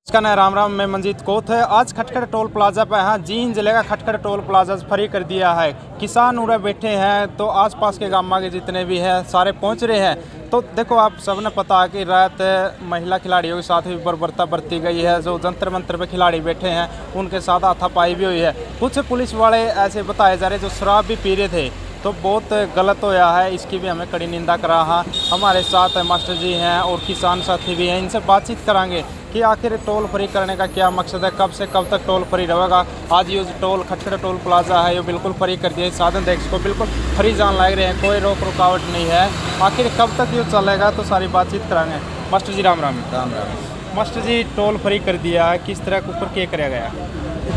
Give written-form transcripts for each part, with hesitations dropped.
इसका नाम राम राम, मैं मंजीत कोत है। आज खटखट टोल प्लाजा पे हैं। जींद जिले का खटखट टोल प्लाजा फ्री कर दिया है। किसान उड़े बैठे हैं तो आसपास के गाँव के जितने भी हैं सारे पहुंच रहे हैं। तो देखो, आप सबने पता है कि रात महिला खिलाड़ियों के साथ भी बर्बरता बरती गई है। जो जंतर मंतर पे खिलाड़ी बैठे हैं उनके साथ हाथापाई भी हुई है। कुछ पुलिस वाले ऐसे बताए जा रहे जो शराब भी पी रहे थे, तो बहुत गलत होया है। इसकी भी हमें कड़ी निंदा करा है। हमारे साथ मास्टर जी हैं और किसान साथी भी हैं, इनसे बातचीत करांगे कि आखिर टोल फ्री करने का क्या मकसद है, कब से कब तक टोल फ्री रहेगा। आज ये टोल खटखट टोल प्लाजा है, ये बिल्कुल फ्री कर दिया। साधन देख को बिल्कुल फ्री जान लग रहे हैं, कोई रोक रुकावट नहीं है। आखिर कब तक ये चलेगा, तो सारी बातचीत कराएंगे। मास्टर जी राम राम। राम राम। मास्टर जी, टोल फ्री कर दिया है, किस तरह के ऊपर क्या कराया गया?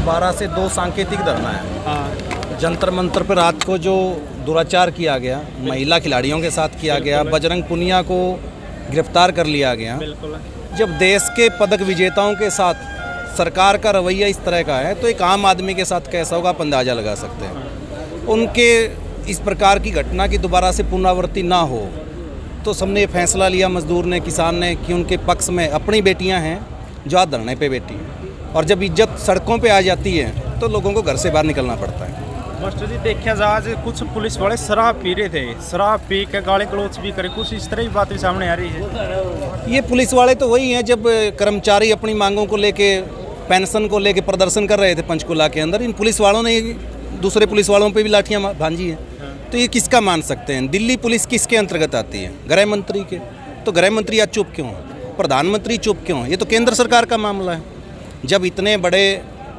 12 से 2 सांकेतिक धरना है। हाँ, जंतर मंतर पर रात को जो दुराचार किया गया, महिला खिलाड़ियों के साथ किया गया, बजरंग पुनिया को गिरफ्तार कर लिया गया। बिल्कुल। जब देश के पदक विजेताओं के साथ सरकार का रवैया इस तरह का है, तो एक आम आदमी के साथ कैसा होगा आप अंदाज़ा लगा सकते हैं। उनके इस प्रकार की घटना की दोबारा से पुनरावृत्ति ना हो, तो सबने ये फैसला लिया, मजदूर ने, किसान ने, कि उनके पक्ष में अपनी बेटियां हैं जो आज धरने पे बैठी हैं। और जब इज्जत सड़कों पे आ जाती है तो लोगों को घर से बाहर निकलना पड़ता है। मास्टर जी, देखिए आज कुछ पुलिस वाले शराब पी रहे थे, शराब पी के गाली गलौज भी करे, कुछ इस तरह की बात भी सामने आ रही है। ये पुलिस वाले तो वही हैं, जब कर्मचारी अपनी मांगों को लेके, पेंशन को लेके प्रदर्शन कर रहे थे पंचकुला के अंदर, इन पुलिस वालों ने दूसरे पुलिस वालों पे भी लाठियां भांजी हैं। तो ये किसका मान सकते हैं? दिल्ली पुलिस किसके अंतर्गत आती है? गृह मंत्री के। तो गृह मंत्री आज चुप क्यों? प्रधानमंत्री चुप क्यों? ये तो केंद्र सरकार का मामला है। जब इतने बड़े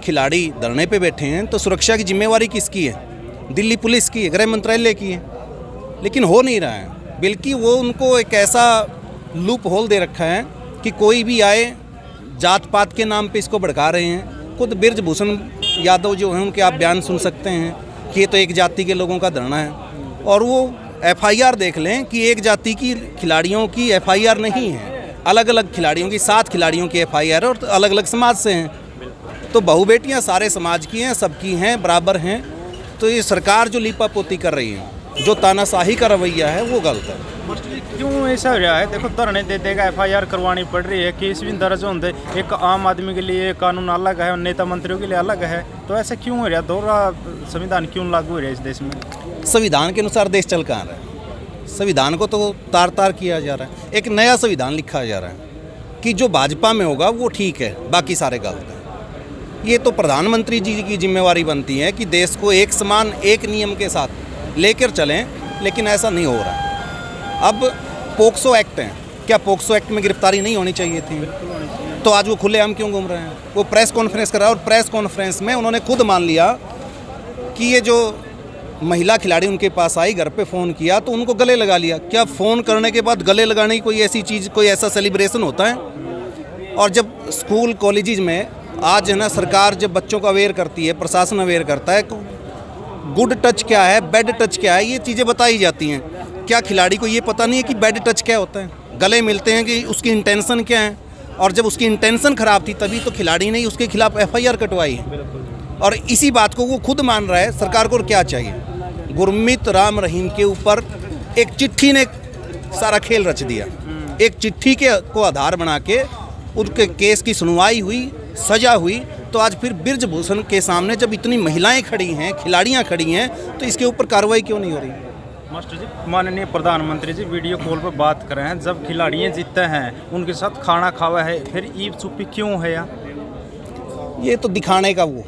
खिलाड़ी धरने पे बैठे हैं तो सुरक्षा की जिम्मेवारी किसकी है? दिल्ली पुलिस की है, गृह मंत्रालय की है। लेकिन हो नहीं रहा है, बल्कि वो उनको एक ऐसा लूप होल दे रखा है कि कोई भी आए, जात पात के नाम पे इसको भड़का रहे हैं। खुद बृजभूषण यादव जो हैं, उनके आप बयान सुन सकते हैं कि ये तो एक जाति के लोगों का धरना है। और वो FIR देख लें कि एक जाति की खिलाड़ियों की FIR नहीं है, अलग अलग खिलाड़ियों की, 7 खिलाड़ियों की FIR और अलग अलग समाज से हैं। तो बहू बेटियाँ सारे समाज की हैं, सबकी हैं, बराबर हैं। तो ये सरकार जो लीपापोती कर रही है, जो तानाशाही का रवैया है, वो गलत है। क्यों ऐसा हो रहा है? देखो, धरने दे देगा, FIR करवानी पड़ रही है, केस भी दर्ज होंगे। एक आम आदमी के लिए कानून अलग है और नेता मंत्रियों के लिए अलग है। तो ऐसा क्यों हो रहा है? दोहरा संविधान क्यों लागू हो रहा है इस देश में? संविधान के अनुसार देश चल कहाँ रहा है? संविधान को तो तार तार किया जा रहा है। एक नया संविधान लिखा जा रहा है कि जो भाजपा में होगा वो ठीक है, बाकी सारे गलत हैं। ये तो प्रधानमंत्री जी की जिम्मेवारी बनती है कि देश को एक समान, एक नियम के साथ लेकर चलें, लेकिन ऐसा नहीं हो रहा। अब पोक्सो एक्ट है, क्या पोक्सो एक्ट में गिरफ्तारी नहीं होनी चाहिए थी? तो आज वो खुलेआम क्यों घूम रहे हैं? वो प्रेस कॉन्फ्रेंस कर रहा है और प्रेस कॉन्फ्रेंस में उन्होंने खुद मान लिया कि ये जो महिला खिलाड़ी उनके पास आई, घर पे फ़ोन किया तो उनको गले लगा लिया। क्या फ़ोन करने के बाद गले लगाने की कोई ऐसी चीज़, कोई ऐसा सेलिब्रेशन होता है? और जब स्कूल कॉलेजेस में आज है ना, सरकार जब बच्चों को अवेयर करती है, प्रशासन अवेयर करता है, गुड टच क्या है, बैड टच क्या है, ये चीज़ें बताई जाती हैं। क्या खिलाड़ी को ये पता नहीं है कि बैड टच क्या होता है? गले मिलते हैं कि उसकी इंटेंशन क्या है? और जब उसकी इंटेंशन ख़राब थी तभी तो खिलाड़ी ने उसके खिलाफ FIR कटवाई है। और इसी बात को वो खुद मान रहा है। सरकार को क्या चाहिए? गुरमीत राम रहीम के ऊपर एक चिट्ठी ने सारा खेल रच दिया। एक चिट्ठी को आधार बना के उनके केस की सुनवाई हुई, सजा हुई। तो आज फिर बृजभूषण के सामने जब इतनी महिलाएं खड़ी हैं, खिलाड़ियां खड़ी हैं, तो इसके ऊपर कार्रवाई क्यों नहीं हो रही? मास्टर जी, माननीय प्रधानमंत्री जी वीडियो कॉल पर बात कर रहे हैं, जब खिलाड़ियाँ जीतते हैं उनके साथ खाना खावा है, फिर ईब चुप्पी क्यों है यार? ये तो दिखाने का, वो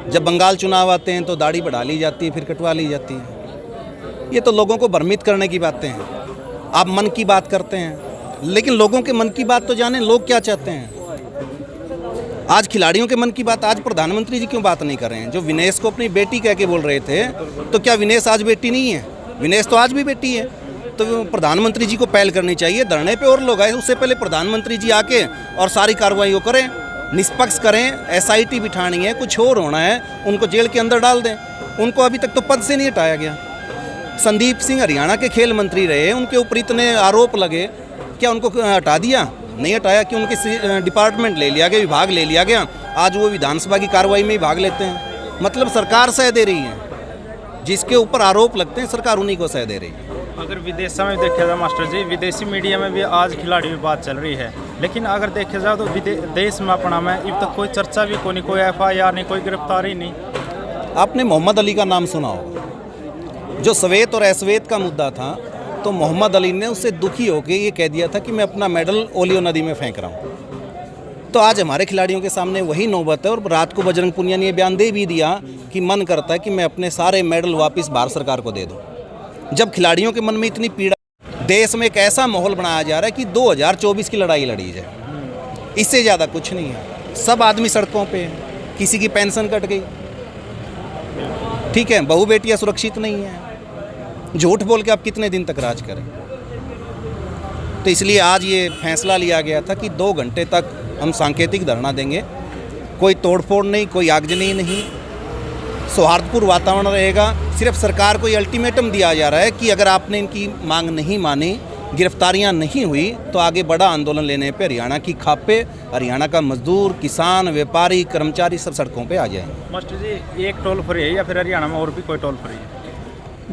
जब बंगाल चुनाव आते हैं तो दाढ़ी बढ़ा ली जाती है, फिर कटवा ली जाती है। ये तो लोगों को भ्रमित करने की बातें हैं। आप मन की बात करते हैं, लेकिन लोगों के मन की बात तो जाने, लोग क्या चाहते हैं। आज खिलाड़ियों के मन की बात आज प्रधानमंत्री जी क्यों बात नहीं कर रहे हैं? जो विनेश को अपनी बेटी कह के बोल रहे थे, तो क्या विनेश आज बेटी नहीं है? विनेश तो आज भी बेटी है। तो प्रधानमंत्री जी को पहल करनी चाहिए। धरने पे और लोग आए, उससे पहले प्रधानमंत्री जी आके और सारी कार्रवाई करें, निष्पक्ष करें। SIT बिठानी है, कुछ और होना है, उनको जेल के अंदर डाल दें। उनको अभी तक तो पद से नहीं हटाया गया। संदीप सिंह हरियाणा के खेल मंत्री रहे, उनके ऊपर इतने आरोप लगे, क्या उनको हटा दिया? नहीं हटाया। कि उनके डिपार्टमेंट ले लिया गया, विभाग ले लिया गया। आज वो विधानसभा की कार्रवाई में ही भाग लेते हैं। मतलब सरकार सह दे रही है, जिसके ऊपर आरोप लगते हैं सरकार उन्हीं को सह दे रही है। अगर विदेशों में देखा जाए मास्टर जी, विदेशी मीडिया में भी आज खिलाड़ियों की बात चल रही है। लेकिन अगर देखे जाए तो देश में अपना में अब तक कोई चर्चा भी कोई नहीं, कोई FIR नहीं, कोई गिरफ्तारी नहीं। आपने मोहम्मद अली का नाम सुना होगा, जो श्वेत और अश्वेत का मुद्दा था, तो मोहम्मद अली ने उससे दुखी होकर ये कह दिया था कि मैं अपना मेडल ओलियो नदी में फेंक रहा हूँ। तो आज हमारे खिलाड़ियों के सामने वही नौबत है, और रात को बजरंग पुनिया ने ये बयान दे भी दिया कि मन करता है कि मैं अपने सारे मेडल वापस भारत सरकार को दे दूँ। जब खिलाड़ियों के मन में इतनी पीड़ा, देश में एक ऐसा माहौल बनाया जा रहा है कि 2024 की लड़ाई लड़ी जाए, इससे ज़्यादा कुछ नहीं है। सब आदमी सड़कों पे हैं, किसी की पेंशन कट गई, ठीक है, बहू बेटियां सुरक्षित नहीं है, झूठ बोल के आप कितने दिन तक राज करें। तो इसलिए आज ये फैसला लिया गया था कि 2 घंटे तक हम सांकेतिक धरना देंगे, कोई तोड़फोड़ नहीं, कोई आगजनी नहीं, सौहार्दपूर्ण वातावरण रहेगा। सिर्फ सरकार को ये अल्टीमेटम दिया जा रहा है कि अगर आपने इनकी मांग नहीं मानी, गिरफ्तारियां नहीं हुई, तो आगे बड़ा आंदोलन लेने पे हरियाणा की खापे, हरियाणा का मजदूर, किसान, व्यापारी, कर्मचारी सब सड़कों पे आ जाएंगे। मास्टर जी, एक टोल फ्री है या फिर हरियाणा में और भी कोई टोल फ्री है?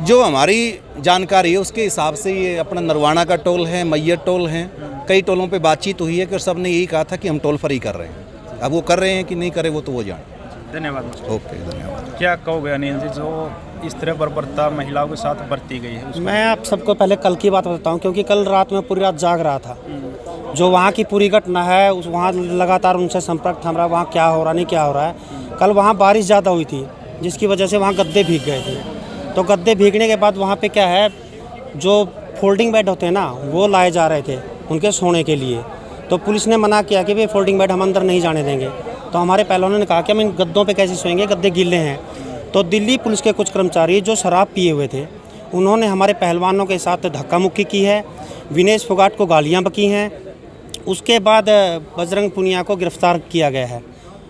जो हमारी जानकारी है उसके हिसाब से ये अपना नरवाना का टोल है, मैयर टोल है, कई टोलों पे बातचीत हुई है कि सब ने यही कहा था कि हम टोल फ्री कर रहे हैं। अब वो कर रहे हैं कि नहीं करे वो तो वो जाने। धन्यवाद मास्टर। ओके, धन्यवाद। क्या कहोगे अनिल जी, जो इस तरह बर्बरता महिलाओं के साथ बरती गई है? मैं आप सबको पहले कल की बात बताता हूँ, क्योंकि कल रात में पूरी रात जाग रहा था। जो वहाँ की पूरी घटना है, उस वहाँ लगातार उनसे संपर्क था हमारा, वहाँ क्या हो रहा नहीं क्या हो रहा है। कल वहाँ बारिश ज़्यादा हुई थी, जिसकी वजह से वहाँ गद्दे भीग गए थे। तो गद्दे भीगने के बाद वहाँ पे क्या है, जो फोल्डिंग बेड होते हैं ना, वो लाए जा रहे थे उनके सोने के लिए। तो पुलिस ने मना किया कि भाई फोल्डिंग बेड हम अंदर नहीं जाने देंगे। तो हमारे पहलवानों ने कहा कि हम इन गद्दों पे कैसे सोएंगे, गद्दे गीले हैं। तो दिल्ली पुलिस के कुछ कर्मचारी जो शराब पिए हुए थे, उन्होंने हमारे पहलवानों के साथ धक्का मुक्की की है, विनेश फोगाट को गालियाँ बकी हैं। उसके बाद बजरंग पुनिया को गिरफ्तार किया गया है।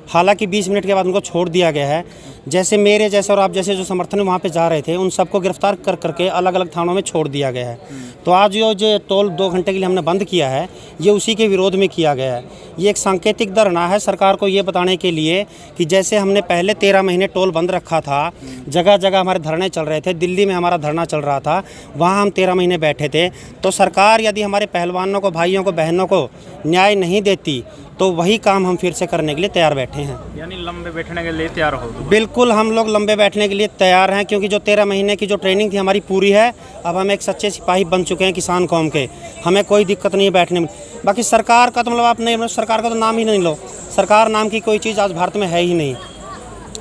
हालांकि 20 मिनट के बाद उनको छोड़ दिया गया है। जैसे मेरे जैसे और आप जैसे जो समर्थन वहाँ पे जा रहे थे, उन सबको गिरफ्तार कर करके अलग अलग थानों में छोड़ दिया गया है। तो आज जो टोल 2 घंटे के लिए हमने बंद किया है, ये उसी के विरोध में किया गया है। ये एक सांकेतिक धरना है सरकार को ये बताने के लिए कि जैसे हमने पहले 13 महीने टोल बंद रखा था, जगह जगह हमारे धरने चल रहे थे, दिल्ली में हमारा धरना चल रहा था, वहाँ हम 13 महीने बैठे थे। तो सरकार यदि हमारे पहलवानों को, भाइयों को, बहनों को न्याय नहीं देती, तो वही काम हम फिर से करने के लिए तैयार बैठे हैं। यानी लंबे बैठने के लिए तैयार हो? बिल्कुल, हम लोग लंबे बैठने के लिए तैयार हैं, क्योंकि जो 13 महीने की जो ट्रेनिंग थी हमारी पूरी है। अब हम एक सच्चे सिपाही बन चुके हैं किसान कौम के, हमें कोई दिक्कत नहीं है बैठने में। बाकी सरकार का तो मतलब आप नहीं, सरकार का तो नाम ही नहीं लो। सरकार नाम की कोई चीज़ आज भारत में है ही नहीं।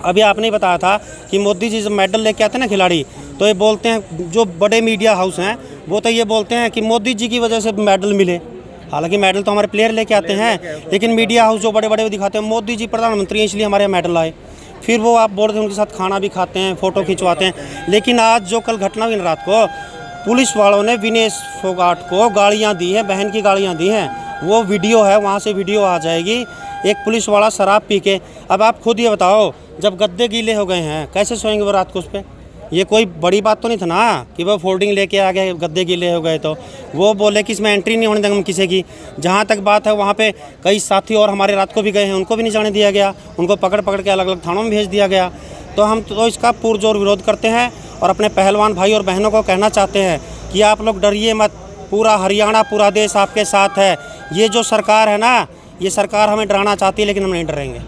अभी आपने बताया था कि मोदी जी जब मेडल लेके आते हैं ना खिलाड़ी, तो ये बोलते हैं, जो बड़े मीडिया हाउस हैं वो तो ये बोलते हैं कि मोदी जी की वजह से मेडल मिले। हालांकि मेडल तो हमारे प्लेयर लेके आते हैं, लेकिन मीडिया हाउस जो बड़े बड़े दिखाते हैं मोदी जी प्रधानमंत्री हैं इसलिए हमारे यहाँ मेडल आए। फिर वो आप बोल रहे हैं उनके साथ खाना भी खाते हैं, फ़ोटो खिंचवाते हैं। लेकिन आज जो कल घटना हुई रात को, पुलिस वालों ने विनेश फोगाट को गालियाँ दी हैं, बहन की गालियाँ दी हैं। वो वीडियो है, वहाँ से वीडियो आ जाएगी। एक पुलिस वाला शराब पी के, अब आप खुद ये बताओ, जब गद्दे गीले हो गए हैं कैसे सोएंगे वो रात को उस पर? ये कोई बड़ी बात तो नहीं था ना कि वो फोल्डिंग लेके आ गए, गद्दे गीले हो गए। तो वो बोले कि इसमें एंट्री नहीं होने देंगे हम किसी की। जहाँ तक बात है, वहाँ पे कई साथी और हमारे रात को भी गए हैं, उनको भी नहीं जाने दिया गया, उनको पकड़ पकड़ के अलग अलग थानों में भेज दिया गया। तो हम तो इसका पुरजोर विरोध करते हैं और अपने पहलवान भाई और बहनों को कहना चाहते हैं कि आप लोग डरिए मत, पूरा हरियाणा, पूरा देश आपके साथ है। ये जो सरकार है ना, ये सरकार हमें डराना चाहती है, लेकिन हम नहीं डरेंगे।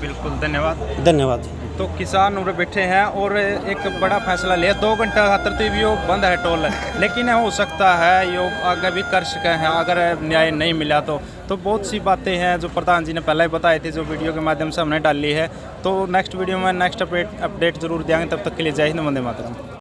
बिल्कुल, धन्यवाद। धन्यवाद जी। तो किसान उधर बैठे हैं और एक बड़ा फैसला लिया, 2 घंटा खातर तो भी बंद है टोल, लेकिन हो सकता है ये आगे भी कर सके हैं अगर न्याय नहीं मिला तो बहुत सी बातें हैं जो प्रधान जी ने पहले ही बताई थी, जो वीडियो के माध्यम से हमने डाली है। तो नेक्स्ट वीडियो में नेक्स्ट अपडेट जरूर देंगे। तब तक के लिए जय हिंद, वंदे मातरम।